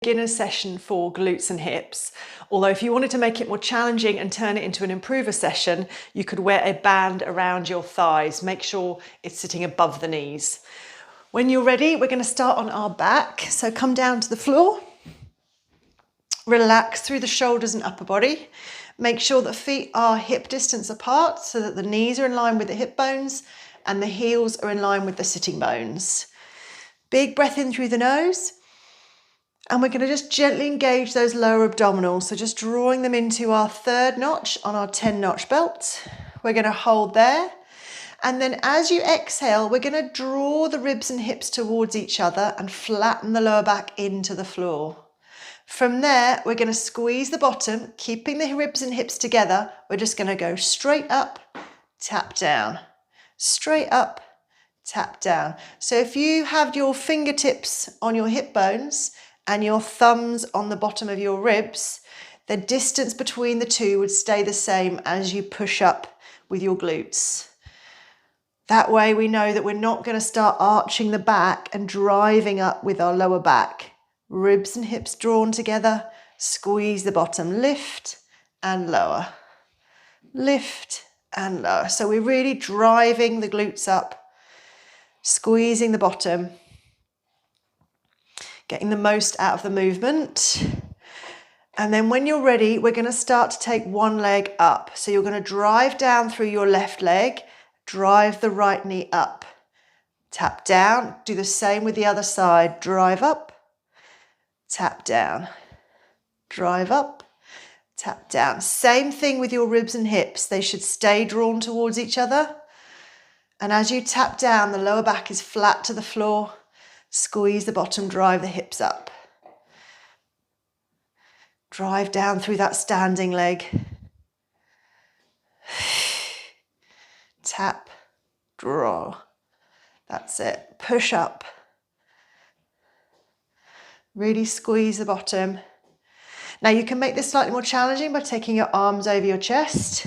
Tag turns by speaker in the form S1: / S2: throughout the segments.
S1: beginner session for glutes and hips. Although if you wanted to make it more challenging and turn it into an improver session, you could wear a band around your thighs. Make sure it's sitting above the knees. When you're ready, we're going to start on our back. So come down to the floor. Relax through the shoulders and upper body. Make sure that feet are hip distance apart so that the knees are in line with the hip bones and the heels are in line with the sitting bones. Big breath in through the nose. And we're going to just gently engage those lower abdominals. So just drawing them into our third notch on our 10-notch belt. We're going to hold there. And then as you exhale, we're going to draw the ribs and hips towards each other and flatten the lower back into the floor. From there, we're going to squeeze the bottom, keeping the ribs and hips together. We're just going to go straight up, tap down, straight up, tap down. So if you have your fingertips on your hip bones and your thumbs on the bottom of your ribs, the distance between the two would stay the same as you push up with your glutes. That way we know that we're not going to start arching the back and driving up with our lower back. Ribs and hips drawn together, squeeze the bottom, lift and lower, lift and lower. So we're really driving the glutes up, squeezing the bottom, getting the most out of the movement. And then when you're ready, we're going to start to take one leg up. So you're going to drive down through your left leg, drive the right knee up, tap down, do the same with the other side, drive up, tap down, drive up, tap down. Same thing with your ribs and hips. They should stay drawn towards each other. And as you tap down, the lower back is flat to the floor. Squeeze the bottom, drive the hips up. Drive down through that standing leg. Tap, draw. That's it. Push up. Really squeeze the bottom. Now you can make this slightly more challenging by taking your arms over your chest.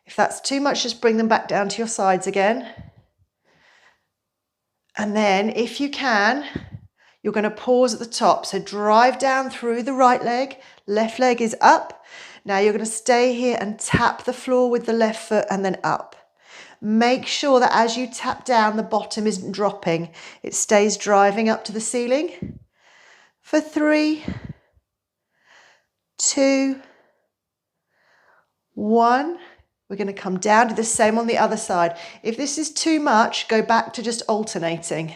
S1: If that's too much, just bring them back down to your sides again. And then if you can, you're going to pause at the top. So drive down through the right leg, left leg is up. Now you're going to stay here and tap the floor with the left foot and then up. Make sure that as you tap down, the bottom isn't dropping. It stays driving up to the ceiling. For 3, 2, 1. We're going to come down, do the same on the other side. If this is too much, go back to just alternating.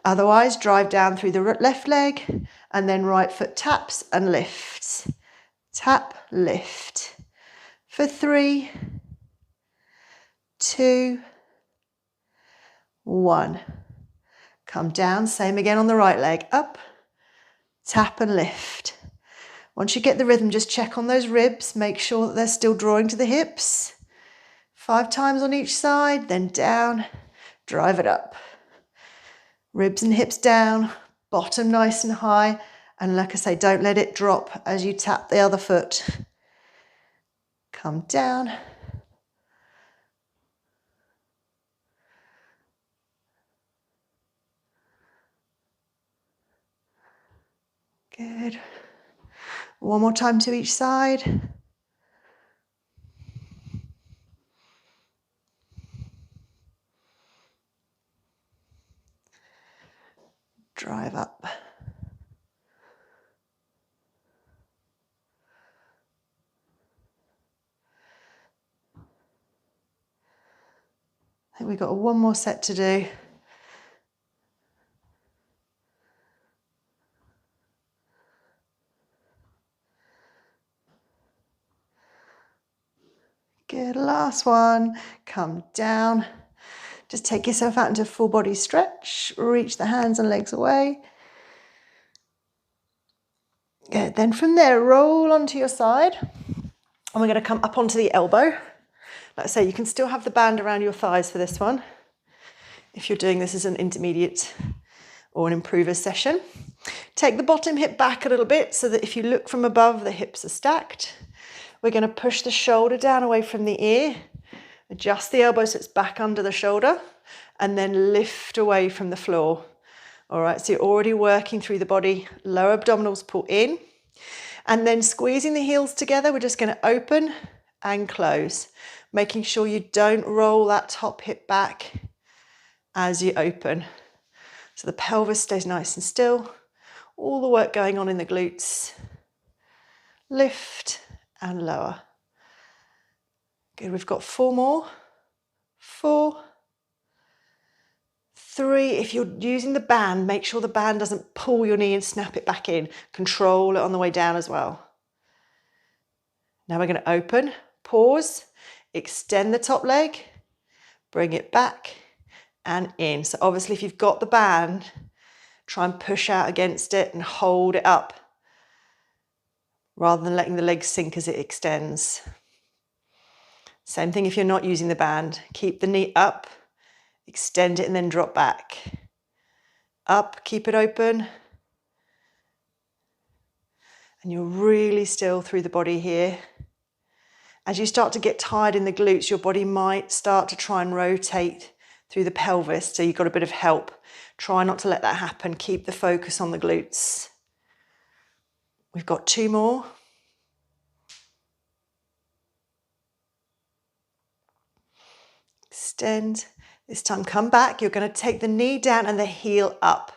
S1: Otherwise, drive down through the left leg and then right foot taps and lifts. Tap, lift. For 3, 2, 1. Come down, same again on the right leg. Up, tap and lift. Once you get the rhythm, just check on those ribs. Make sure that they're still drawing to the hips. 5 times on each side, then down, drive it up. Ribs and hips down, bottom nice and high. And like I say, don't let it drop as you tap the other foot. Come down. Good. One more time to each side. Drive up. I think we've got one more set to do. Good, last one, come down. Just take yourself out into a full body stretch, reach the hands and legs away. Good, then from there, roll onto your side. And we're gonna come up onto the elbow. Like I say, you can still have the band around your thighs for this one, if you're doing this as an intermediate or an improver session. Take the bottom hip back a little bit so that if you look from above, the hips are stacked. We're going to push the shoulder down away from the ear, adjust the elbow so it's back under the shoulder, and then lift away from the floor. All right, so you're already working through the body. Lower abdominals pull in. And then squeezing the heels together, we're just going to open and close, making sure you don't roll that top hip back as you open. So the pelvis stays nice and still. All the work going on in the glutes. Lift and lower. Good, we've got 4 more. 4, 3. If you're using the band, make sure the band doesn't pull your knee and snap it back in. Control it on the way down as well. Now we're going to open, pause, extend the top leg, bring it back and in. So obviously if you've got the band, try and push out against it and hold it up rather than letting the leg sink as it extends. Same thing if you're not using the band. Keep the knee up, extend it and then drop back. Up, keep it open. And you're really still through the body here. As you start to get tired in the glutes, your body might start to try and rotate through the pelvis, so you've got a bit of help. Try not to let that happen. Keep the focus on the glutes. We've got 2 more. Extend. This time come back. You're going to take the knee down and the heel up.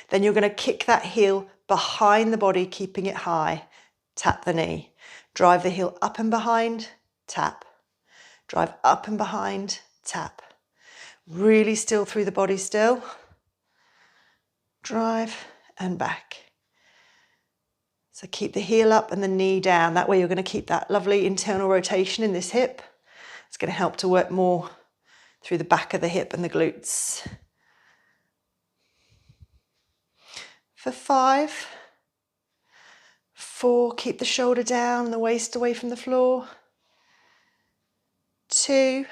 S1: Then you're going to kick that heel behind the body, keeping it high. Tap the knee. Drive the heel up and behind, tap. Drive up and behind, tap. Really still through the body still. Drive and back. So keep the heel up and the knee down. That way you're going to keep that lovely internal rotation in this hip. It's going to help to work more through the back of the hip and the glutes. For 5, 4, keep the shoulder down, the waist away from the floor. 2,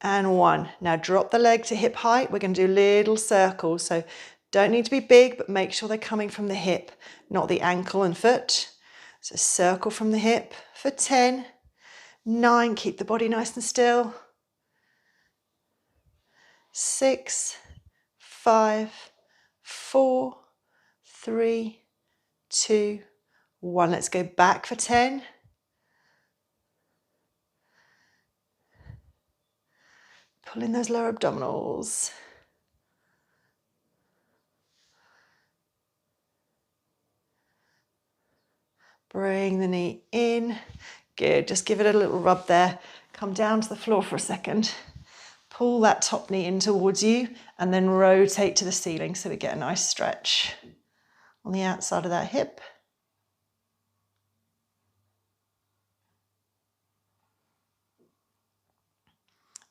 S1: and 1. Now drop the leg to hip height. We're going to do little circles. So don't need to be big, but make sure they're coming from the hip, not the ankle and foot. So circle from the hip for 10, 9, keep the body nice and still. 6, 5, 4, 3, 2, 1. Let's go back for 10. Pull in those lower abdominals. Bring the knee in. Good, just give it a little rub there. Come down to the floor for a second. Pull that top knee in towards you and then rotate to the ceiling so we get a nice stretch on the outside of that hip.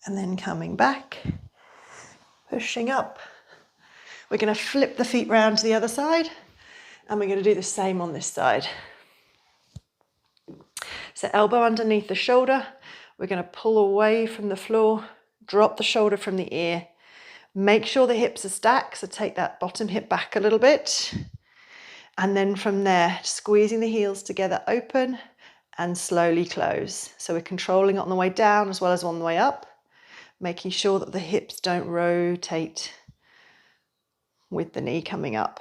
S1: And then coming back, pushing up. We're going to flip the feet round to the other side and we're going to do the same on this side. So elbow underneath the shoulder. We're going to pull away from the floor, drop the shoulder from the ear. Make sure the hips are stacked, so take that bottom hip back a little bit. And then from there, squeezing the heels together, open and slowly close. So we're controlling it on the way down as well as on the way up, making sure that the hips don't rotate with the knee coming up.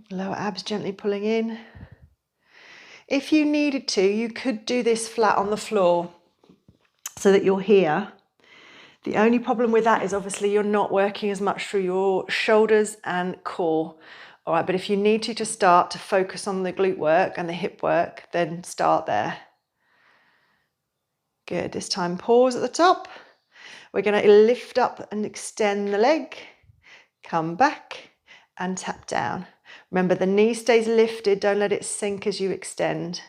S1: Lower abs gently pulling in. If you needed to, you could do this flat on the floor so that you're here. The only problem with that is obviously you're not working as much through your shoulders and core. All right, but if you need to start to focus on the glute work and the hip work, then start there. Good, this time pause at the top. We're going to lift up and extend the leg, come back and tap down. Remember, the knee stays lifted, don't let it sink as you extend.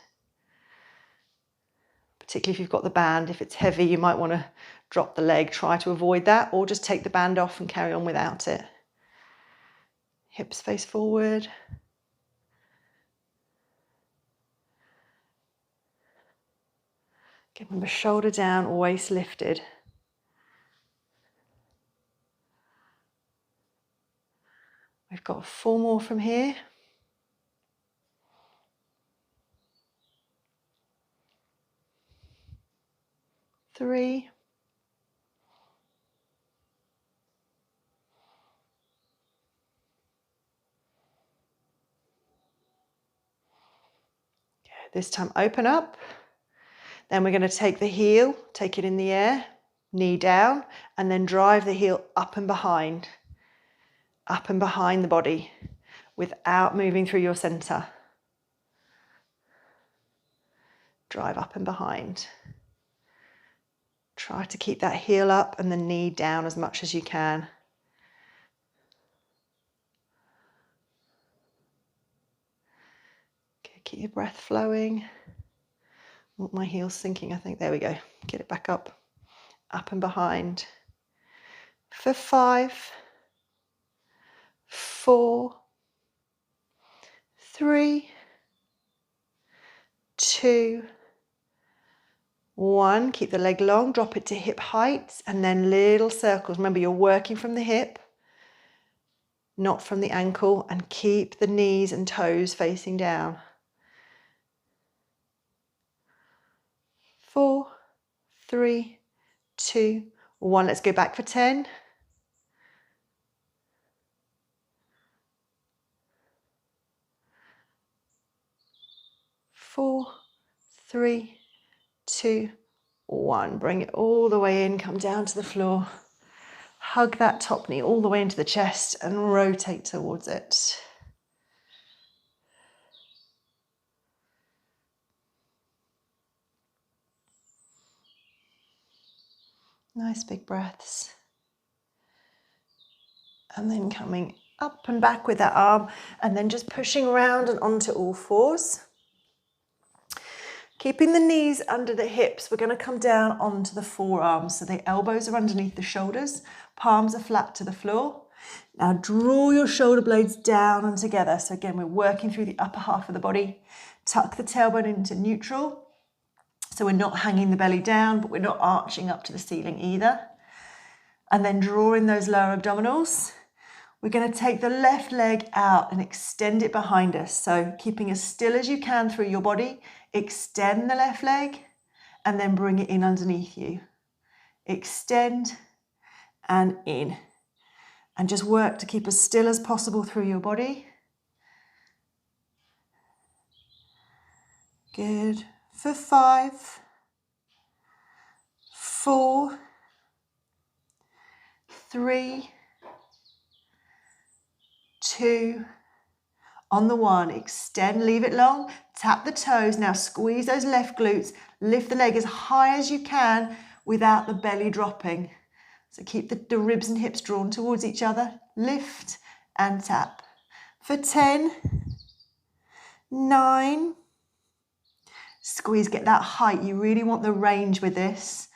S1: Particularly if you've got the band, if it's heavy, you might want to drop the leg, try to avoid that, or just take the band off and carry on without it. Hips face forward. Again, remember, shoulder down, waist lifted. We've got 4 more from here. 3, This time open up. Then we're going to take the heel, take it in the air, knee down, and then drive the heel up and behind the body without moving through your center. Drive up and behind. Try to keep that heel up and the knee down as much as you can. Okay, keep your breath flowing. Oh, my heel's sinking, I think. There we go. Get it back up and behind. For 5, 4, 3, 2, 1. Keep the leg long, drop it to hip height, and then little circles. Remember, you're working from the hip, not from the ankle, and keep the knees and toes facing down. 4, 3, 2, 1. Let's go back for 10. 4, 3, 2, 1. Bring it all the way in, come down to the floor. Hug that top knee all the way into the chest and rotate towards it. Nice big breaths. And then coming up and back with that arm, and then just pushing around and onto all fours. Keeping the knees under the hips, we're going to come down onto the forearms. So the elbows are underneath the shoulders, palms are flat to the floor. Now draw your shoulder blades down and together. So again, we're working through the upper half of the body. Tuck the tailbone into neutral. So we're not hanging the belly down, but we're not arching up to the ceiling either. And then draw in those lower abdominals. We're going to take the left leg out and extend it behind us. So keeping as still as you can through your body, extend the left leg and then bring it in underneath you. Extend and in. And just work to keep as still as possible through your body. Good. For 5, 4, 3, 2, on the 1, extend, leave it long, tap the toes, now squeeze those left glutes, lift the leg as high as you can without the belly dropping. So keep the ribs and hips drawn towards each other, lift and tap. For 10, 9, squeeze, get that height, you really want the range with this,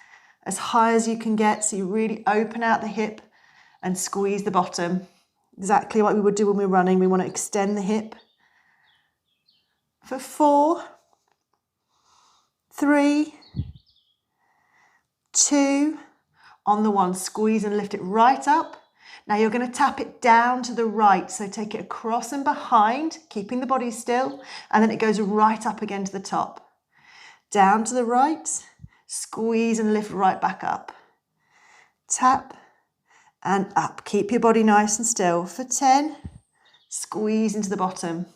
S1: as high as you can get, so you really open out the hip and squeeze the bottom. Exactly what we would do when we're running. We want to extend the hip. For 4, 3, 2, on the 1, squeeze and lift it right up. Now you're going to tap it down to the right, so take it across and behind, keeping the body still, and then it goes right up again to the top. Down to the right, squeeze and lift right back up. Tap and up. Keep your body nice and still. For 10, squeeze into the bottom.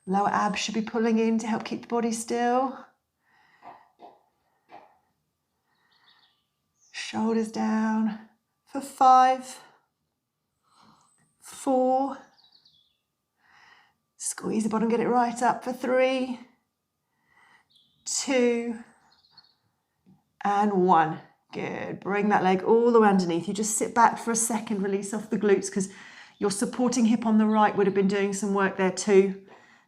S1: Lower abs should be pulling in to help keep the body still. Shoulders down. For 5, 4, squeeze the bottom, get it right up. For 3, 2, and 1. Good. Bring that leg all the way underneath. You just sit back for a second, release off the glutes, because your supporting hip on the right would have been doing some work there too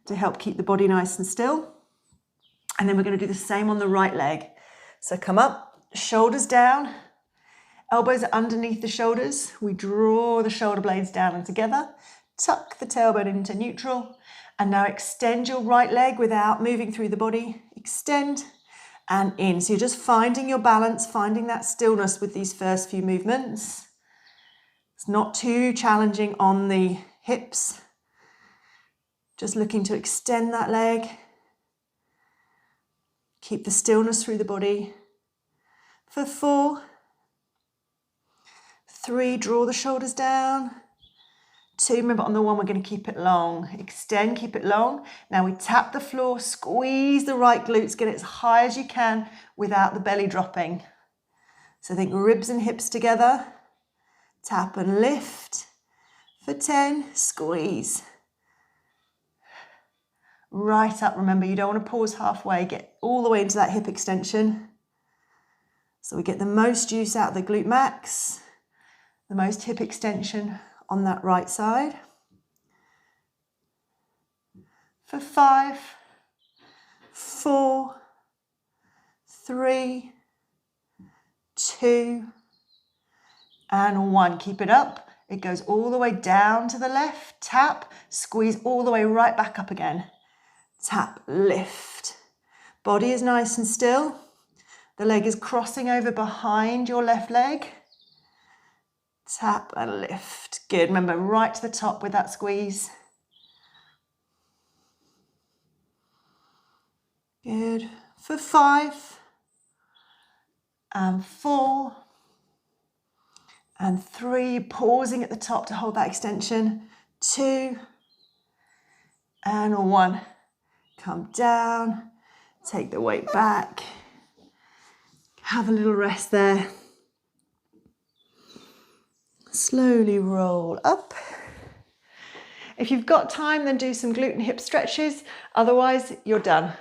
S1: to help keep the body nice and still. And then we're going to do the same on the right leg. So come up, shoulders down, elbows are underneath the shoulders. We draw the shoulder blades down and together, tuck the tailbone into neutral, and now extend your right leg without moving through the body. Extend and in. So you're just finding your balance, finding that stillness with these first few movements. It's not too challenging on the hips. Just looking to extend that leg. Keep the stillness through the body. For 4, 3, draw the shoulders down. 2. Remember, on the 1, we're going to keep it long. Extend, keep it long. Now we tap the floor, squeeze the right glutes, get it as high as you can without the belly dropping. So think ribs and hips together. Tap and lift. For 10, squeeze. Right up. Remember, you don't want to pause halfway. Get all the way into that hip extension. So we get the most juice out of the glute max, the most hip extension on that right side. For 5, 4, 3, 2, and 1. Keep it up. It goes all the way down to the left. Tap, squeeze all the way right back up again. Tap, lift. Body is nice and still. The leg is crossing over behind your left leg. Tap and lift. Good. Remember, right to the top with that squeeze. Good. For 5 and 4 and 3, pausing at the top to hold that extension. 2 and 1. Come down, take the weight back. Have a little rest there. Slowly roll up. If you've got time, then do some glute and hip stretches. Otherwise, you're done.